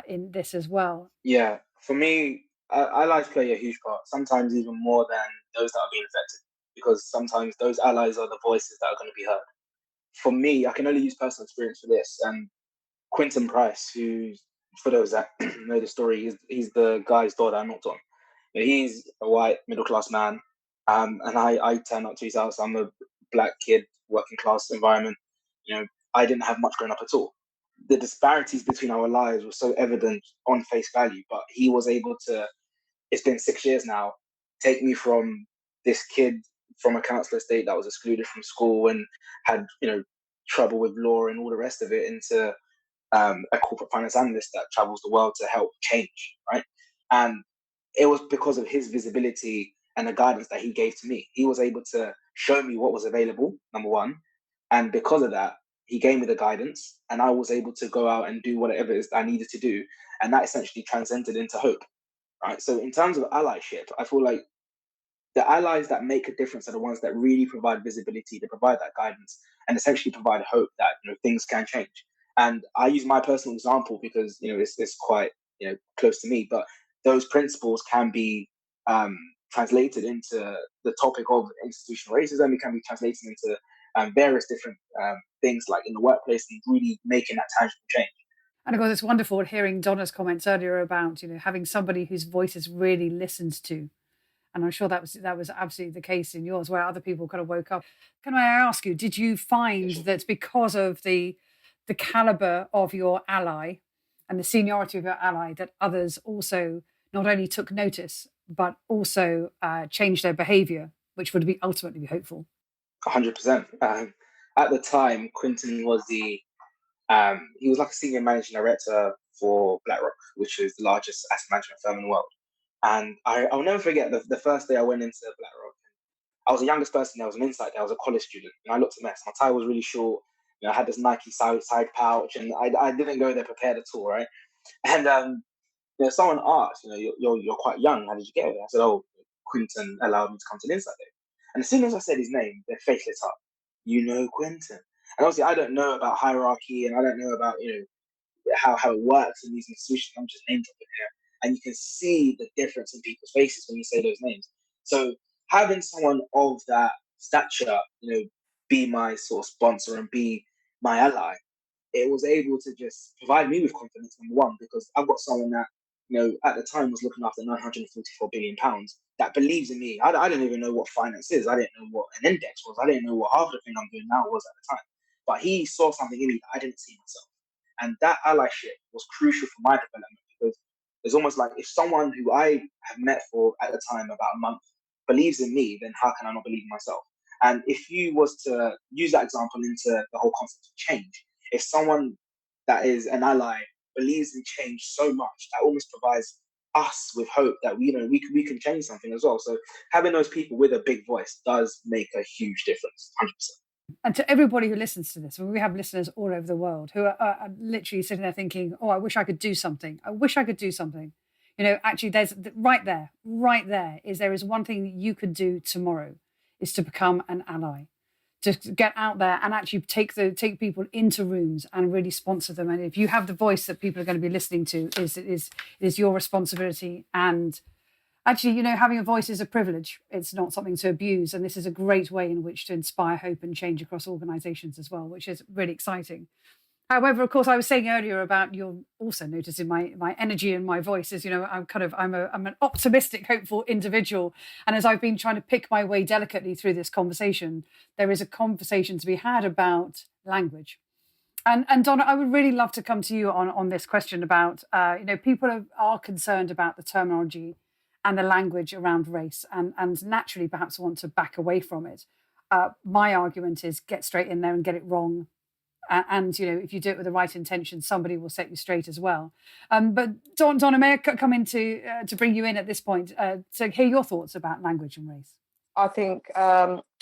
in this as well. Yeah, for me, allies play a huge part. Sometimes even more than those that are being affected, because sometimes those allies are the voices that are going to be heard. For me, I can only use personal experience for this. Quentin Price, who, for those that know the story, he's the guy's door that I knocked on. He's a white middle class man, and I turned up to his house. I'm a black kid, working class environment. I didn't have much growing up at all. The disparities between our lives were so evident on face value, but he was able to. It's been 6 years now. Take me from this kid from a council estate that was excluded from school and had trouble with law and all the rest of it into a corporate finance analyst that travels the world to help change, right? And it was because of his visibility and the guidance that he gave to me. He was able to show me what was available, number one. And because of that, he gave me the guidance and I was able to go out and do whatever it is I needed to do. And that essentially transcended into hope, right? So in terms of allyship, I feel like the allies that make a difference are the ones that really provide visibility, they provide that guidance, and essentially provide hope that things can change. And I use my personal example because it's quite close to me. But those principles can be translated into the topic of institutional racism. It can be translated into various different things, like in the workplace, and really making that tangible change. And of course, it's wonderful hearing Donna's comments earlier about having somebody whose voice is really listened to. And I'm sure that was absolutely the case in yours, where other people kind of woke up. Can I ask you, did you find that because of the caliber of your ally and the seniority of your ally, that others also not only took notice, but also changed their behaviour, which would be ultimately be hopeful? 100%. At the time, Quentin was he was like a senior managing director for BlackRock, which is the largest asset management firm in the world. And I'll never forget the first day I went into BlackRock. I was the youngest person there. I was an insight there. I was a college student. And I looked a mess. My tie was really short. I had this Nike side pouch. And I didn't go there prepared at all, right? And someone asked, you're quite young. How did you get there? I said, Quentin allowed me to come to the insight day. And as soon as I said his name, their face lit up. Quentin. And obviously, I don't know about hierarchy and I don't know about, how it works in these institutions. I'm just name dropping here. And you can see the difference in people's faces when you say those names. So having someone of that stature, be my sort of sponsor and be my ally, it was able to just provide me with confidence, number one, because I've got someone that, at the time was looking after £944 billion that believes in me. I didn't even know what finance is. I didn't know what an index was. I didn't know what half the thing I'm doing now was at the time. But he saw something in me that I didn't see myself. And that allyship was crucial for my development, because it's almost like if someone who I have met for at the time about a month believes in me, then how can I not believe in myself? And if you was to use that example into the whole concept of change, if someone that is an ally believes in change so much, that almost provides us with hope that we can change something as well. So having those people with a big voice does make a huge difference, 100%. And to everybody who listens to this, we have listeners all over the world who are literally sitting there thinking, I wish I could do something. I wish I could do something. Actually, there's right there is one thing you could do tomorrow, is to become an ally, to get out there and actually take people into rooms and really sponsor them. And if you have the voice that people are going to be listening to, is your responsibility. And actually, having a voice is a privilege. It's not something to abuse. And this is a great way in which to inspire hope and change across organisations as well, which is really exciting. However, of course, I was saying earlier about, you'll also notice in my energy and my voice is, I'm an optimistic, hopeful individual. And as I've been trying to pick my way delicately through this conversation, there is a conversation to be had about language. And Donna, I would really love to come to you on this question about, people are concerned about the terminology and the language around race and naturally perhaps want to back away from it. My argument is get straight in there and get it wrong. And if you do it with the right intention, somebody will set you straight as well. But Donna, may I come in to bring you in at this point to hear your thoughts about language and race? I think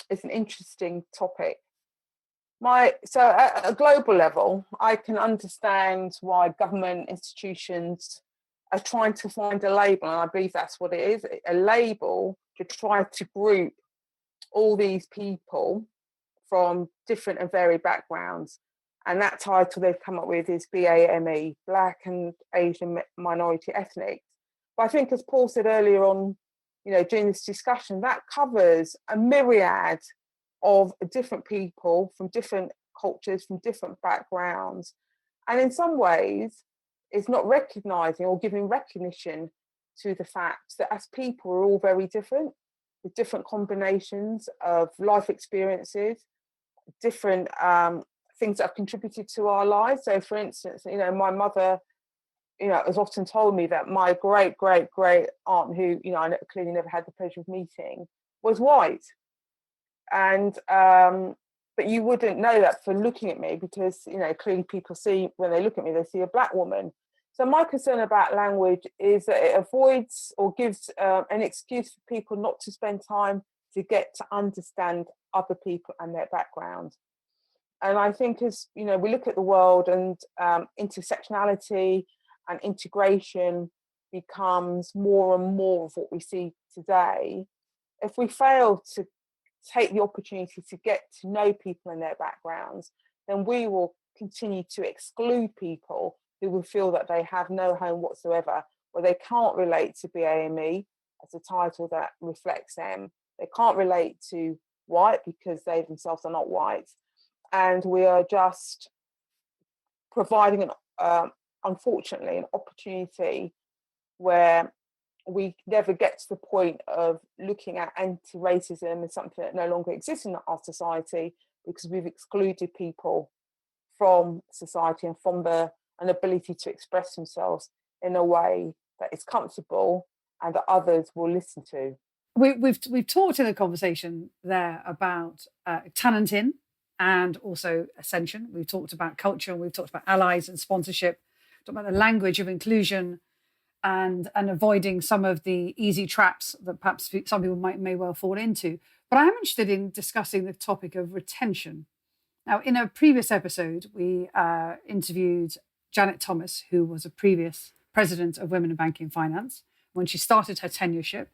it's an interesting topic. So at a global level, I can understand why government institutions are trying to find a label, and I believe that's what it is, a label to try to group all these people from different and varied backgrounds. And that title they've come up with is BAME, Black and Asian Minority Ethnic. But I think, as Paul said earlier on, during this discussion, that covers a myriad of different people from different cultures, from different backgrounds. And in some ways, it's not recognising or giving recognition to the fact that as people, we're all very different, with different combinations of life experiences, different things that have contributed to our lives. So, for instance, my mother, has often told me that my great aunt, who I clearly never had the pleasure of meeting, was white, and but you wouldn't know that for looking at me, because clearly people see, when they look at me, they see a black woman. So my concern about language is that it avoids or gives an excuse for people not to spend time to get to understand other people and their background. And I think, as we look at the world, and intersectionality and integration becomes more and more of what we see today, if we fail to take the opportunity to get to know people and their backgrounds, then we will continue to exclude people who will feel that they have no home whatsoever, or they can't relate to BAME as a title that reflects them. They can't relate to white because they themselves are not white. And we are just providing, unfortunately, an opportunity where we never get to the point of looking at anti-racism as something that no longer exists in our society, because we've excluded people from society and from an ability to express themselves in a way that is comfortable and that others will listen to. We've talked in the conversation there about talenting and also ascension. We've talked about culture, and we've talked about allies and sponsorship, talked about the language of inclusion, and avoiding some of the easy traps that perhaps some people may well fall into. But I'm interested in discussing the topic of retention. Now, in a previous episode, we interviewed Janet Thomas, who was a previous president of Women in Banking and Finance. When she started her tenureship,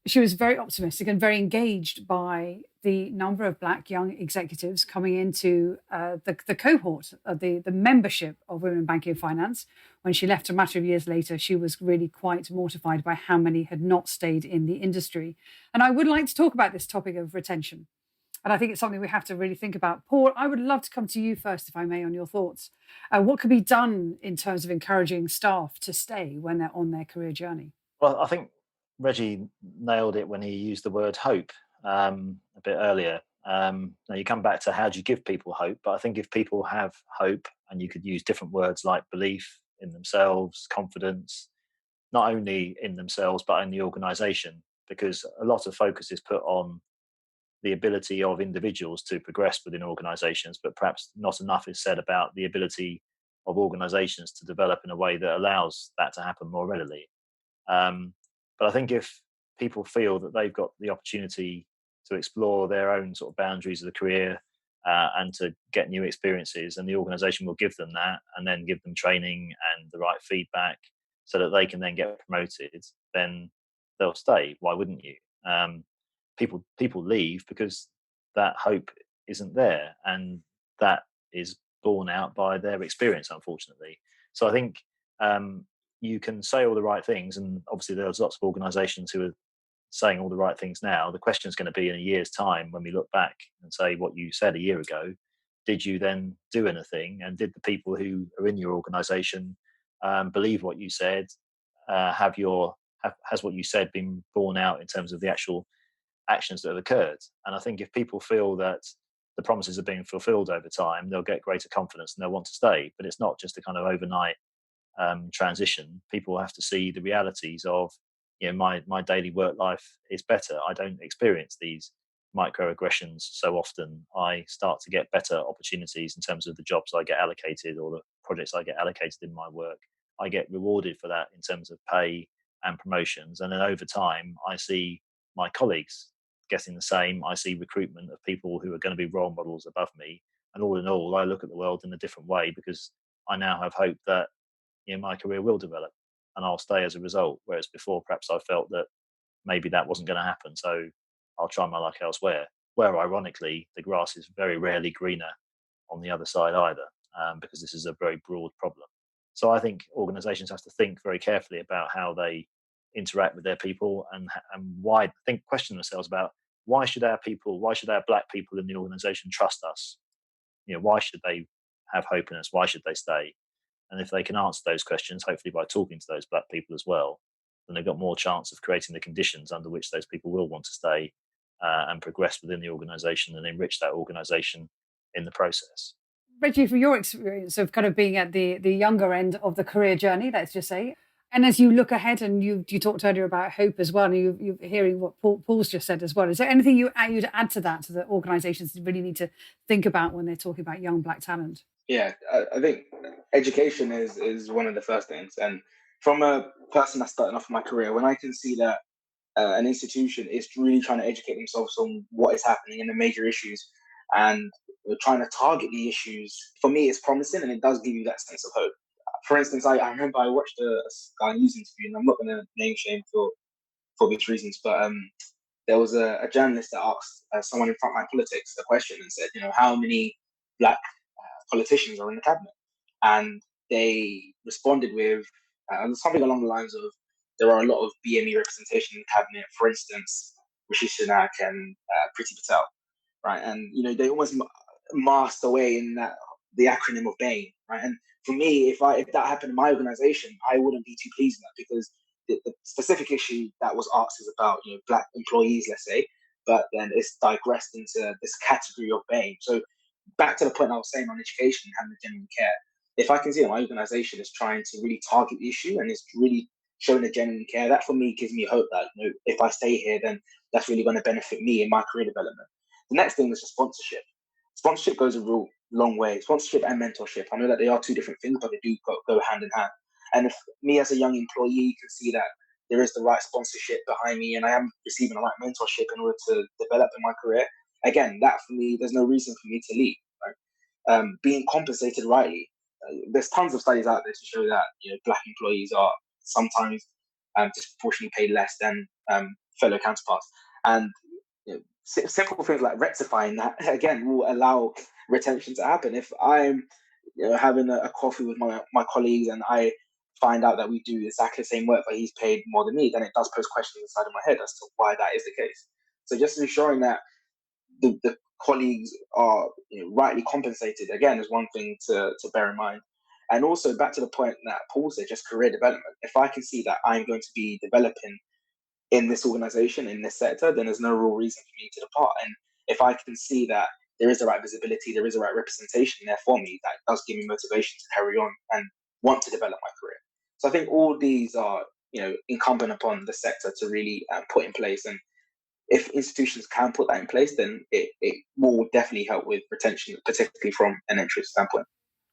she was very optimistic and very engaged by the number of Black young executives coming into the cohort, the membership of Women in Banking and Finance. When she left a matter of years later, she was really quite mortified by how many had not stayed in the industry. And I would like to talk about this topic of retention. And I think it's something we have to really think about. Paul, I would love to come to you first, if I may, on your thoughts. What could be done in terms of encouraging staff to stay when they're on their career journey? Well, I think Reggie nailed it when he used the word hope a bit earlier. Now you come back to how do you give people hope, but I think if people have hope, and you could use different words like belief in themselves, confidence, not only in themselves but in the organisation, because a lot of focus is put on the ability of individuals to progress within organisations, but perhaps not enough is said about the ability of organisations to develop in a way that allows that to happen more readily. But I think if people feel that they've got the opportunity to explore their own sort of boundaries of the career and to get new experiences, and the organisation will give them that, and then give them training and the right feedback so that they can then get promoted, then they'll stay. Why wouldn't you? People leave because that hope isn't there, and that is borne out by their experience, unfortunately. So I think you can say all the right things, and obviously there's lots of organisations who are saying all the right things now. The question is going to be in a year's time, when we look back and say what you said a year ago, did you then do anything? And did the people who are in your organisation believe what you said? Has what you said been borne out in terms of the actual actions that have occurred? And I think if people feel that the promises are being fulfilled over time, they'll get greater confidence and they'll want to stay. But it's not just a kind of overnight transition. People have to see the realities of, my daily work life is better. I don't experience these microaggressions so often. I start to get better opportunities in terms of the jobs I get allocated or the projects I get allocated in my work. I get rewarded for that in terms of pay and promotions. And then over time, I see my colleagues getting the same. I see recruitment of people who are going to be role models above me. And all in all, I look at the world in a different way because I now have hope that my career will develop and I'll stay as a result. Whereas before, perhaps I felt that maybe that wasn't going to happen. So I'll try my luck elsewhere, where ironically, the grass is very rarely greener on the other side either, because this is a very broad problem. So I think organizations have to think very carefully about how they interact with their people and question themselves about why should our black people in the organization trust us? Why should they have hope in us? Why should they stay? And if they can answer those questions, hopefully by talking to those black people as well, then they've got more chance of creating the conditions under which those people will want to stay and progress within the organisation and enrich that organisation in the process. Reggie, from your experience of kind of being at the younger end of the career journey, let's just say, and as you look ahead and you talked earlier about hope as well, and you're hearing what Paul's just said as well, is there anything you'd add to that that organisations really need to think about when they're talking about young black talent? Yeah, I think education is one of the first things. And from a person that's starting off my career, when I can see that an institution is really trying to educate themselves on what is happening and the major issues and trying to target the issues, for me, it's promising and it does give you that sense of hope. For instance, I remember I watched a news interview, and I'm not going to name shame for obvious reasons, but there was a journalist that asked someone in frontline politics a question and said, how many black politicians are in the cabinet? And they responded with something along the lines of, there are a lot of BME representation in the cabinet, for instance, Rishi Sunak and Priti Patel, right? And they almost masked away in that the acronym of BAME, right? And for me, if that happened in my organization, I wouldn't be too pleased with that, because the specific issue that was asked is about black employees, let's say, but then it's digressed into this category of BAME. So back to the point I was saying on education and having the genuine care. If I can see that my organization is trying to really target the issue and is really showing the genuine care, that for me gives me hope that if I stay here, then that's really going to benefit me in my career development. The next thing is just sponsorship. Sponsorship goes a real long way. Sponsorship and mentorship. I know that they are two different things, but they do go hand in hand. And if me as a young employee can see that there is the right sponsorship behind me and I am receiving the right mentorship in order to develop in my career, again, that for me, there's no reason for me to leave. Right? Being compensated rightly. There's tons of studies out there to show that black employees are sometimes disproportionately paid less than fellow counterparts. And simple things like rectifying that, again, will allow retention to happen. If I'm having a coffee with my colleagues and I find out that we do exactly the same work but he's paid more than me, then it does pose questions inside of my head as to why that is the case. So just ensuring that the colleagues are rightly compensated, again, is one thing to bear in mind. And also back to the point that Paul said, just career development. If I can see that I'm going to be developing in this organization, in this sector, then there's no real reason for me to depart. And if I can see that there is the right visibility, there is the right representation there for me, that does give me motivation to carry on and want to develop my career. So I think all these are, incumbent upon the sector to really put in place. And if institutions can put that in place, then it will definitely help with retention, particularly from an entry standpoint.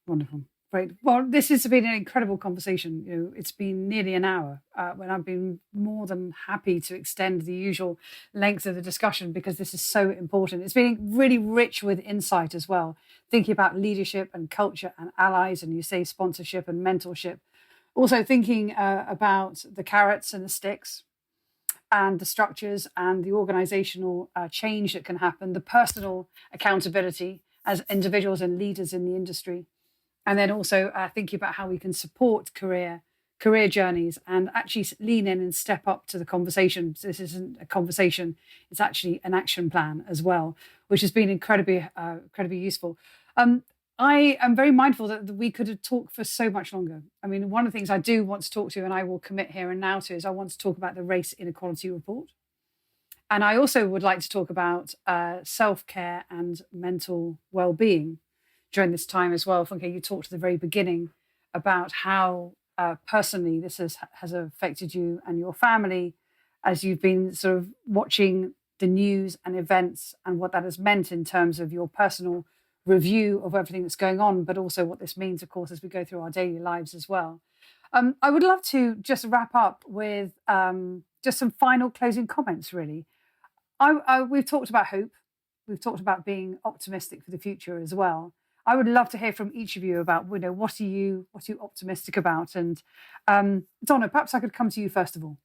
Wonderful. Great. Well, this has been an incredible conversation. It's been nearly an hour when I've been more than happy to extend the usual length of the discussion because this is so important. It's been really rich with insight as well, thinking about leadership and culture and allies, and you say sponsorship and mentorship. Also thinking about the carrots and the sticks and the structures and the organizational change that can happen, the personal accountability as individuals and leaders in the industry. And then also thinking about how we can support career journeys and actually lean in and step up to the conversation. So this isn't a conversation, it's actually an action plan as well, which has been incredibly useful. I am very mindful that we could have talked for so much longer. I mean, one of the things I do want to talk to, and I will commit here and now to, is I want to talk about the Race Inequality Report. And I also would like to talk about self-care and mental well-being during this time as well. Funke, you talked at the very beginning about how personally this has affected you and your family as you've been sort of watching the news and events and what that has meant in terms of your personal review of everything that's going on, but also what this means, of course, as we go through our daily lives as well. I would love to just wrap up with just some final closing comments, really. we've talked about hope. We've talked about being optimistic for the future as well. I would love to hear from each of you about, what are you optimistic about? And Donna, perhaps I could come to you first of all.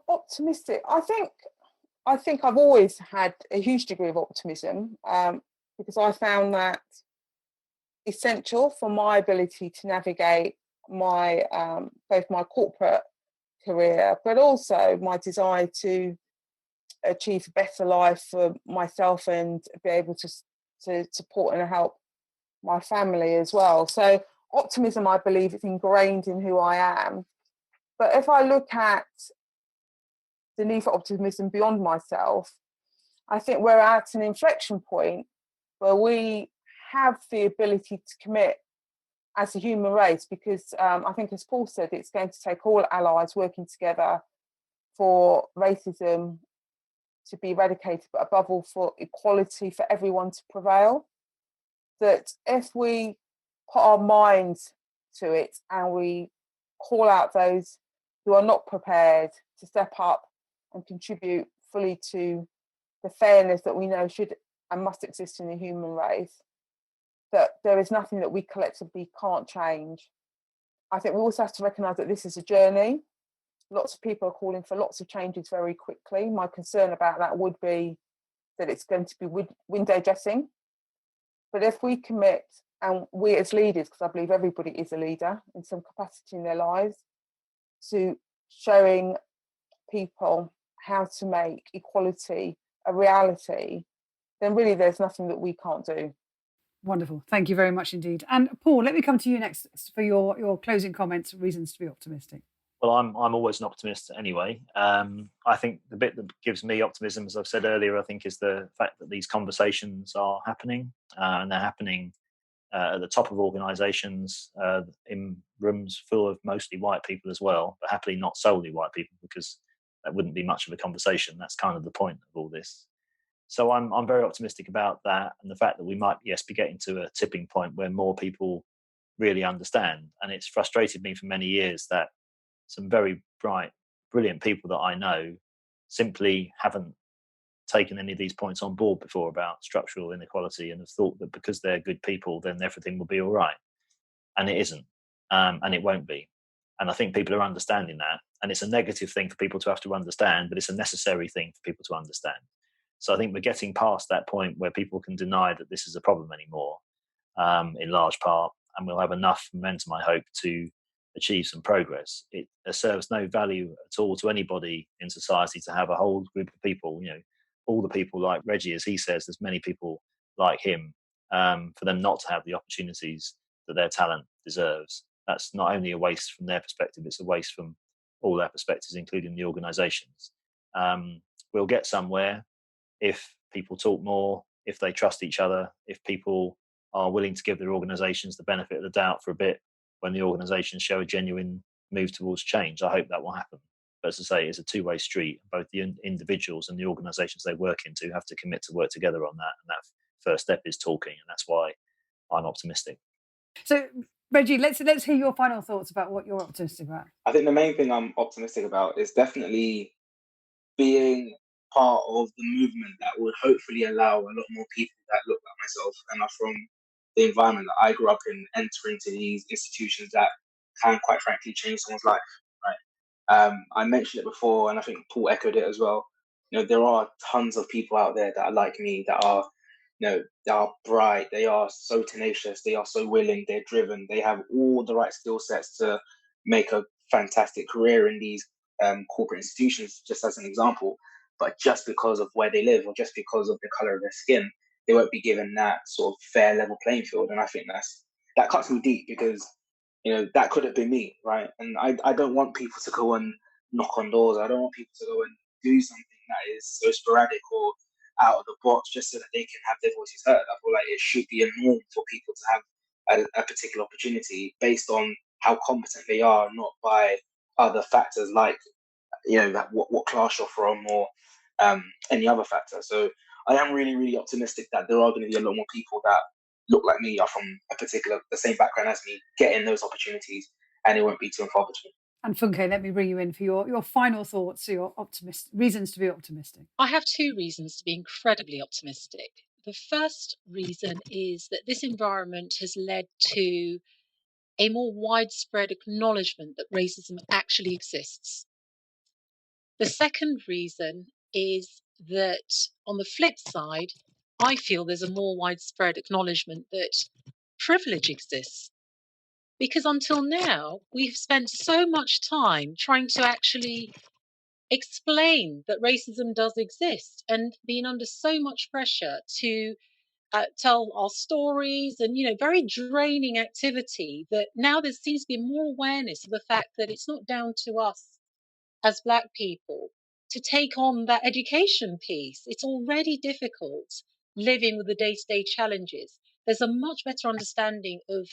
Optimistic. I think I've always had a huge degree of optimism because I found that essential for my ability to navigate my both my corporate career, but also my desire to achieve a better life for myself and be able to support and help my family as well. So optimism, I believe, is ingrained in who I am. But if I look at the need for optimism beyond myself, I think we're at an inflection point where we have the ability to commit as a human race, because I think, as Paul said, it's going to take all allies working together for racism to be eradicated, but above all for equality for everyone to prevail. That if we put our minds to it and we call out those who are not prepared to step up and contribute fully to the fairness that we know should and must exist in the human race, that there is nothing that we collectively can't change. I think we also have to recognise that this is a journey. Lots of people are calling for lots of changes very quickly. My concern about that would be that it's going to be window dressing. But if we commit, and we as leaders, because I believe everybody is a leader in some capacity in their lives, to showing people how to make equality a reality, then really there's nothing that we can't do. Wonderful. Thank you very much indeed. And Paul, let me come to you next for your closing comments, reasons to be optimistic. Well, I'm always an optimist anyway. I think the bit that gives me optimism, as I've said earlier, I think is the fact that these conversations are happening, and they're happening at the top of organisations, in rooms full of mostly white people as well, but happily not solely white people, because that wouldn't be much of a conversation. That's kind of the point of all this. So I'm very optimistic about that, and the fact that we might, yes, be getting to a tipping point where more people really understand. And it's frustrated me for many years that some very bright, brilliant people that I know simply haven't taken any of these points on board before about structural inequality, and have thought that because they're good people, then everything will be all right. And it isn't, and it won't be. And I think people are understanding that. And it's a negative thing for people to have to understand, but it's a necessary thing for people to understand. So I think we're getting past that point where people can deny that this is a problem anymore, in large part, and we'll have enough momentum, I hope, to achieve some progress. It serves no value at all to anybody in society to have a whole group of people, all the people like Reggie, as he says, there's many people like him, for them not to have the opportunities that their talent deserves. That's not only a waste from their perspective, it's a waste from all their perspectives, including the organisations. We'll get somewhere if people talk more, if they trust each other, if people are willing to give their organisations the benefit of the doubt for a bit when the organisations show a genuine move towards change. I hope that will happen. But as I say, it's a two-way street. Both the individuals and the organisations they work into have to commit to work together on that. And that first step is talking. And that's why I'm optimistic. So, Reggie, let's hear your final thoughts about what you're optimistic about. I think the main thing I'm optimistic about is definitely being part of the movement that would hopefully allow a lot more people that look like myself and are from the environment that I grew up in enter into these institutions that can, quite frankly, change someone's life. Right? I mentioned it before, and I think Paul echoed it as well. There are tons of people out there that are like me, that are, they are bright, they are so tenacious, they are so willing, they're driven, they have all the right skill sets to make a fantastic career in these corporate institutions, just as an example. But just because of where they live, or just because of the color of their skin, they won't be given that sort of fair level playing field. And I think that cuts me deep, because that could have been me, right? And I don't want people to go and knock on doors. I don't want people to go and do something that is so sporadic or out of the box just so that they can have their voices heard. I feel like it should be a norm for people to have a particular opportunity based on how competent they are, not by other factors like that what class you're from, or any other factor. So I am really, really optimistic that there are going to be a lot more people that look like me, are from the same background as me, getting those opportunities, and it won't be too and far between. And Funke, let me bring you in for your final thoughts, your reasons to be optimistic. I have two reasons to be incredibly optimistic. The first reason is that this environment has led to a more widespread acknowledgement that racism actually exists. The second reason is that on the flip side, I feel there's a more widespread acknowledgement that privilege exists. Because until now, we've spent so much time trying to actually explain that racism does exist and been under so much pressure to tell our stories and, very draining activity, that now there seems to be more awareness of the fact that it's not down to us as Black people to take on that education piece. It's already difficult living with the day-to-day challenges. There's a much better understanding of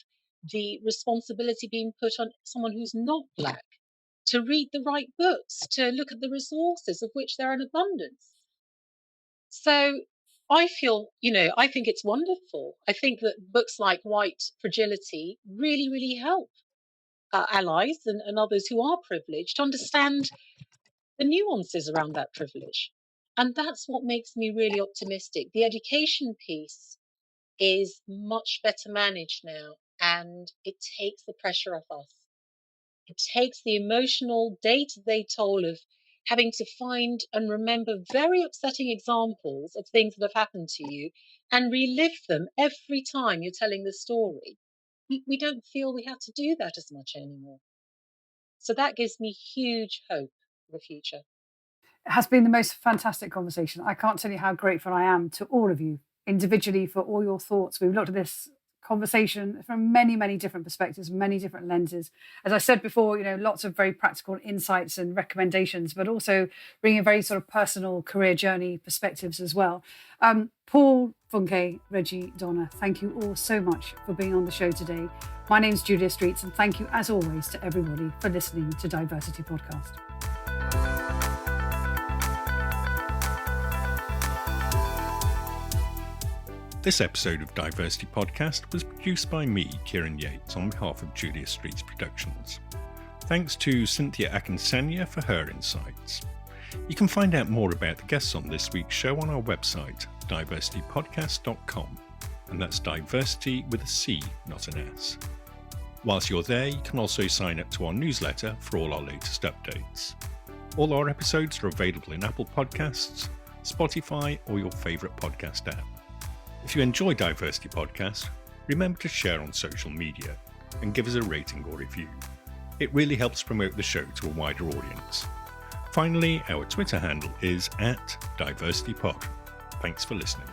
the responsibility being put on someone who's not Black to read the right books, to look at the resources of which there are an abundance. So I feel, I think it's wonderful. I think that books like White Fragility really, really help allies and others who are privileged to understand the nuances around that privilege. And that's what makes me really optimistic. The education piece is much better managed now, and it takes the pressure off us. It takes the emotional day-to-day toll of having to find and remember very upsetting examples of things that have happened to you and relive them every time you're telling the story. We don't feel we have to do that as much anymore. So that gives me huge hope for the future. It has been the most fantastic conversation. I can't tell you how grateful I am to all of you individually for all your thoughts. We've looked at this conversation from many, many different perspectives, many different lenses. As I said before, lots of very practical insights and recommendations, but also bringing very sort of personal career journey perspectives as well. Paul, Funke, Reggie, Donna, thank you all so much for being on the show today. My name's Julia Streets, and thank you as always to everybody for listening to DiverCity Podcast. This episode of DiverCity Podcast was produced by me, Kieran Yates, on behalf of Julia Streets Productions. Thanks to Cynthia Akinsanya for her insights. You can find out more about the guests on this week's show on our website, DiverCityPodcast.com, and that's diversity with a C, not an S. Whilst you're there, you can also sign up to our newsletter for all our latest updates. All our episodes are available in Apple Podcasts, Spotify, or your favourite podcast app. If you enjoy DiverCity Podcast, remember to share on social media and give us a rating or review. It really helps promote the show to a wider audience. Finally, our Twitter handle is @DiverCityPod. Thanks for listening.